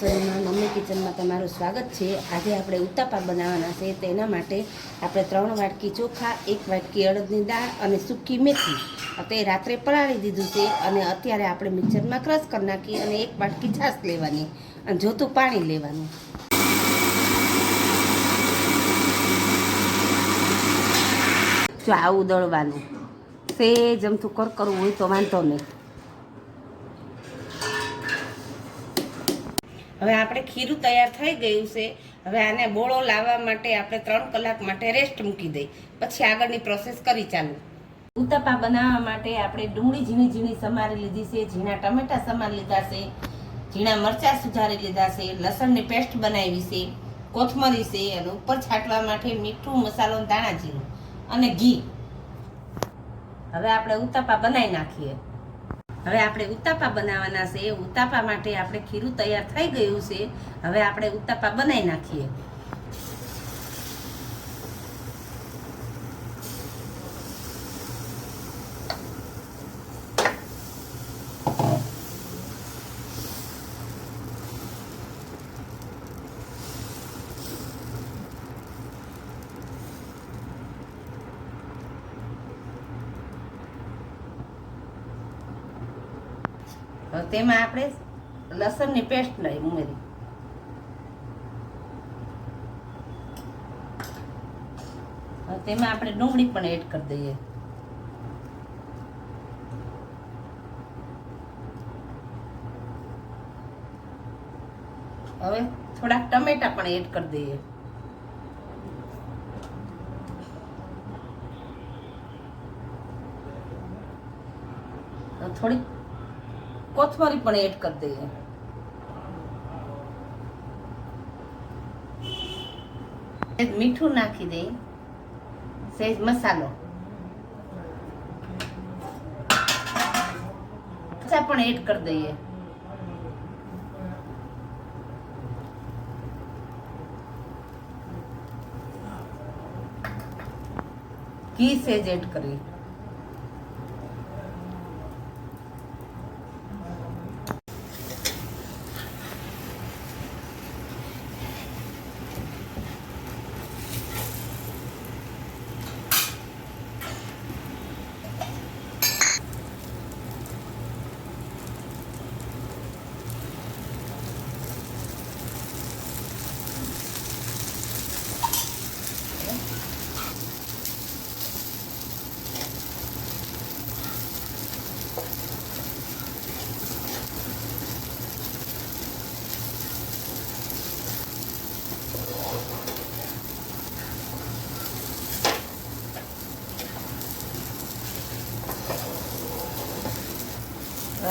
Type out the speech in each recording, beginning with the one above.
રસોઈમાં મમ્મી કિચનમાં તમારું સ્વાગત છે। આજે આપણે ઉત્તાપા બનાવવાના છે। તેના માટે આપણે 3 વાટકી ચોખા, 1 વાટકી અડદની દાળ અને સૂકી મેથી તે રાત્રે પલાળી દીધું છે અને અત્યારે આપણે મિક્સરમાં ક્રશ કરી નાખી અને 1 વાટકી છાશ લેવાની અને જોતું પાણી લેવાનું। જો આવું દળવાનું, સેજ અમથું કરવું હોય તો વાંધો નહીં। હવે આપણે ખીરું તૈયાર થઈ ગયું છે। હવે આને બોળો લાવવા માટે આપણે 3 કલાક માટે રેસ્ટ મૂકી દઈ, પછી આગળની પ્રોસેસ કરી ચાલુ। ઉત્તપા બનાવવા માટે આપણે ડુંગળી ઝીણી ઝીણી સમારી લીધી છે, ઝીણા ટમેટા સમારી લીધા છે, ઝીણા મરચાં સુધારી લીધા છે, લસણની પેસ્ટ બનાવી છે, કોથમરી છે અને ઉપર છાંટવા માટે મીઠું, મસાલો, ધાણા જીરું અને ઘી। હવે આપણે ઉત્તપા બનાવી નાખીએ। હવે આપણે ઉત્તાપા બનાવવાના છે। ઉત્તાપા માટે આપણે ખીરું તૈયાર થઈ ગયું છે। હવે આપણે ઉત્તાપા બનાવી નાખીએ। હવે તેમાં આપણે લસણની પેસ્ટ ઉમેરી, હવે તેમાં આપણે ડુંગળી પણ એડ કરી દઈએ। હવે થોડાક ટમેટા પણ એડ કરી દઈએ। થોડી કોથમરી પણ એડ કરી દઈએ। મીઠું નાખી દઈએ, સહેજ મસાલો પણ એડ કરી દઈએ। ઘી સહેજ એડ કરી,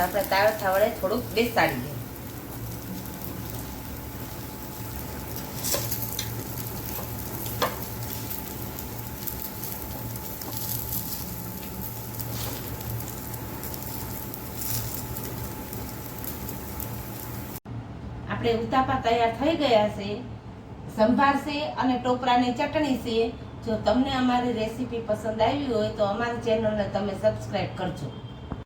આપણે તાવઠા વડે થોડુંક બેસાડીએ। આપણે ઉત્તાપા તૈયાર થઈ ગયા છે। સંભાર છે અને ટોપરાની ચટણી છે। જો તમને અમારી રેસીપી પસંદ આવી હોય તો અમારી ચેનલને તમે સબસ્ક્રાઈબ કરજો।